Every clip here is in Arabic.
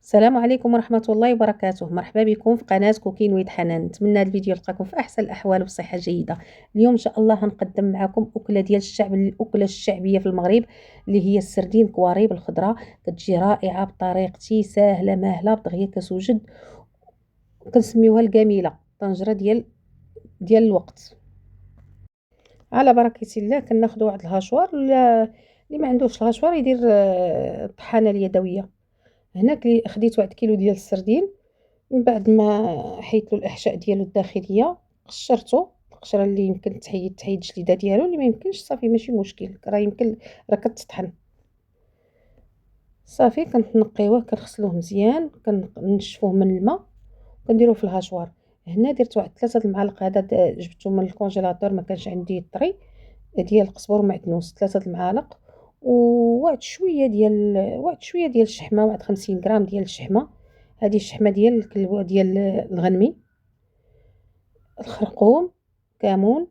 السلام عليكم ورحمة الله وبركاته. مرحبا بكم في قناة كوكين ويد حنان. نتمنى هذا الفيديو يلقاكم في احسن الاحوال وبصحة جيدة. اليوم ان شاء الله غنقدم معكم اكله ديال الشعب، الاكله الشعبيه في المغرب اللي هي السردين كواري بالخضره. كتجي رائعه بطريقتي، ساهله ماهله بدغيا كتوجد، كنسميوها الجميله، طنجره ديال الوقت. على بركه الله كناخذ واحد الهاشوار، اللي ما عندوش الهاشوار يدير الطحانه اليدويه. هنا خديت 1 كيلو ديال السردين. من بعد ما حيت له الاحشاء ديالو الداخليه، قشرته القشره اللي يمكن تحيد الجليده ديالو، اللي ما يمكنش صافي ماشي مشكل، راه يمكن راه كتطحن. صافي كنقيوه كنغسلوه مزيان، كنشفوه من الماء، كنديروه في الهاشوار. هنا درت واحد 3 المعالق، هذا جبته من الكونجيلاتور، ما كانش عندي الطري ديال القزبر ومعدنوس، 3 المعالق. واحد شويه ديال الشحمه، واحد 50 غرام ديال الشحمه. هذه الشحمه ديال الكلوه ديال الغنمي. الخرقوم، كمون،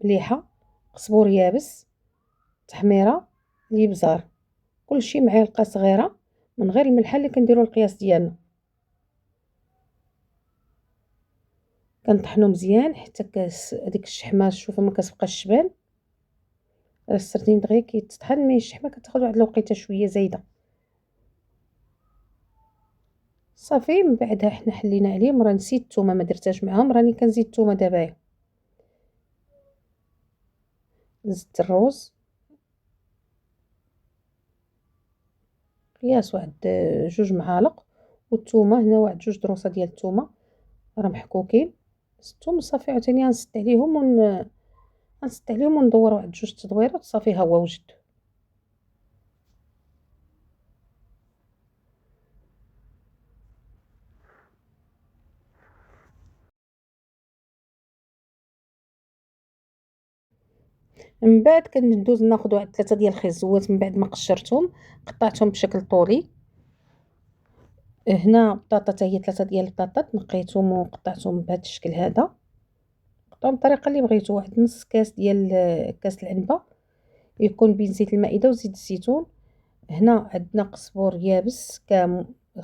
مليحه، قزبور يابس، تحميره، الابزار، كلشي معلقه صغيره من غير الملحه اللي كنديروا القياس ديالنا. كنطحنوا مزيان حتى هذيك الشحمه، شوفوا ما كتبقاش تبان. السردين دغيا كيتطحن، مي الشحمه كتاخذ واحد الوقيته شويه زايده. صافي من بعدها حنا حلينا عليهم. راه نسيت الثومه، ما درتهاش معاهم، راني كنزيد الثومه دابا. زدت الروز قياس واحد 2 معالق، والثومه هنا واحد 2 دروسه ديال الثومه راه محكوكين. زدتهم صافي، عاوتاني غنسد عليهم وندور واحد 2 تدويرات صافي. ها هو وجد. من بعد كندوز ناخذ واحد 3 ديال الخيزوات، من بعد ما قشرتهم قطعتهم بشكل طولي. هنا بطاطا، هي 3 ديال البطاطات نقيتهم وقطعتهم بهذا الشكل هذا. قطعهم بالطريقه اللي بغيتو. واحد نص كاس ديال كاس العنبه، يكون بين زيت المائده وزيت الزيتون. هنا عندنا قزبور يابس،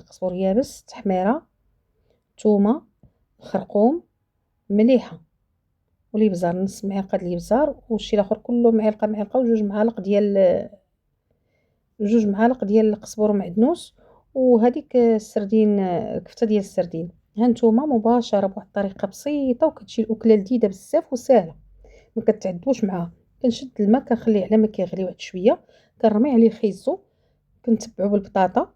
قزبور يابس، تحميره، ثومه، خرقوم، مليحه، والابزار نص معلقه ديال الابزار، والشي الاخر كله معلقه و2 معالق ديال 2 معالق ديال القزبر ومعدنوس. وهذيك السردين، كفته ديال السردين. هانتوما مباشره بواحد الطريقه بسيطه، وكتجي الاكله لذيذه بزاف وسهله، ما كتعذبوش معاها. كنشد الماء كنخليه على ما كيغلي واحد شويه، كنرمي عليه خيزو، كنتبعو بالبطاطا.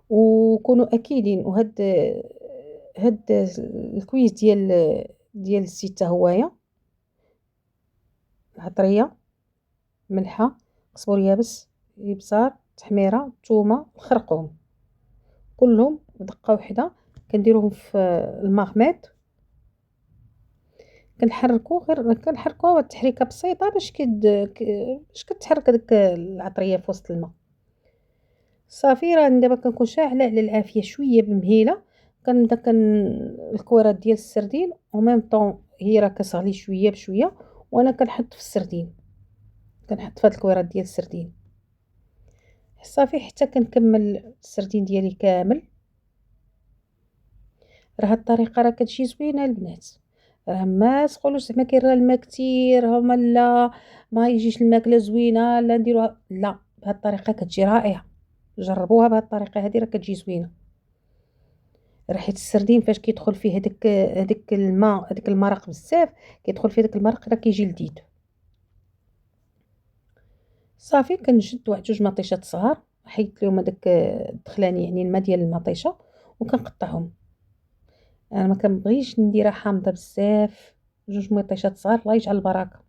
وكونوا اكيدين هاد الكويس ديال الزيت حتى هوايا، العطريه، ملحه، قزبر يابس، ابزار، تحميره، ثومه، الخرقوم، كلهم بدقه وحده. كنديروهم في الماء غميض، كنحركوها واحد التحريكه بسيطه باش كتحرك هذيك العطريه في وسط الماء. صافي راه دابا كنكون شاعله على العافيه شويه بمهيله. كنبدا الكويرات ديال السردين، او ميم طون هي راه كتغلي شويه بشويه، وانا كنحط في السردين، كنحط في هاد الكويرات ديال السردين صافي حتى كنكمل السردين ديالي كامل. راه هاد الطريقه راه كتجي زوينه البنات. راه ما تقولوش زعما كاين الماء كثير هما لا ما يجيش الماكله زوينه، لا نديروها لا، بهاد الطريقه كتجي رائعه. جربوها بهاد الطريقه هذه، راه كتجي زوينه. ريحه السردين فاش كيدخل فيه هذاك الماء، هذاك المرق بزاف، كيدخل فيه داك المرق راه كيجي لذيذ. صافي كنشد واحد 2 مطيشات صغار، حيدت لهم هذاك الدخلاني، يعني الماء ديال المطيشه، وكنقطعهم. انا ما كنبغيش نديرها حامضه بزاف. 2 مطيشات صغار، الله يجعل البركه.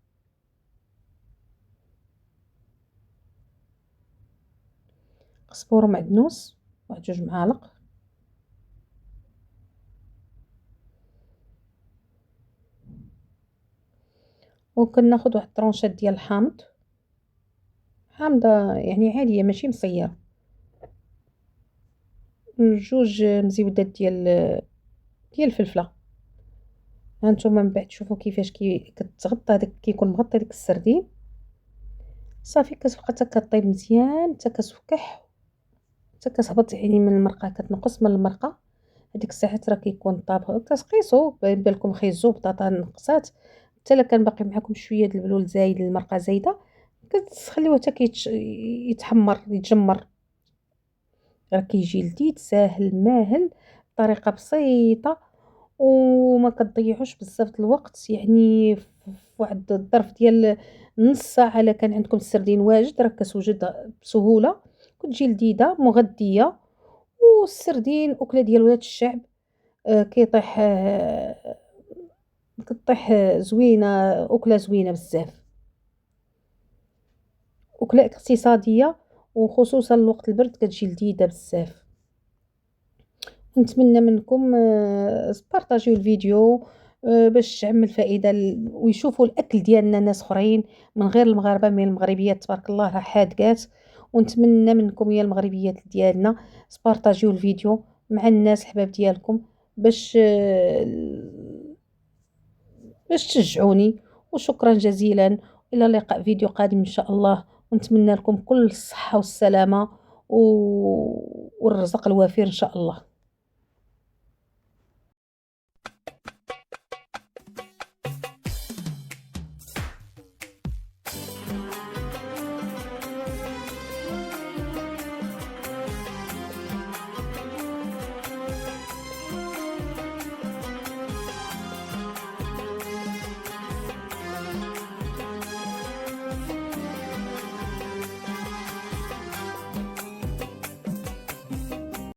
قزبور ومعدنوس واحد 2 معالق. وكناخذ واحد طرونشات ديال الحامض، حامضه يعني عاديه ماشي مصيره. 2 مزيودات ديال الفلفله. هانتوما من بعد شوفوا كيفاش كتغطى هذاك، كيكون مغطي داك السردين. صافي كتبقى حتى كطيب مزيان حتى كتفكح، حتى كتهبط يعني من المرقة، كتنقص من المرقة. هاديك الساعات راه كيكون الطابخ كتقيسو باين بالكم خيزو بطاطا نقصات. حتى الا كان باقي معاكم شويه د البلول زايد، المرقه زايده، كتخليوه حتى يتحمر يتجمر. راه كيجي لذيذ ساهل ماهل، طريقه بسيطه، وما كتضيعوش بزاف د الوقت. يعني فواحد الظرف ديال نص ساعه الا كان عندكم السردين واجد راه كتوجد بسهوله، كتجي لذيذه مغذيه. والسردين أكلة ديال ولاد الشعب. كيطيح كطيح زوينة، أكلة زوينة بزاف، أكلة اقتصادية، وخصوصا لوقت البرد كتجي لذيذة بزاف. نتمنى منكم تبارطاجيو الفيديو باش تعم الفائدة ويشوفوا الأكل ديالنا ناس أخرين من غير المغاربة، من المغربيات تبارك الله راه حادقات. ونتمنى منكم يا المغربيات ديالنا تبارطاجيو الفيديو مع الناس الحباب ديالكم باش تشجعوني. وشكرا جزيلا، إلى لقاء فيديو قادم إن شاء الله. ونتمنى لكم كل الصحة والسلامة والرزق الوافر إن شاء الله.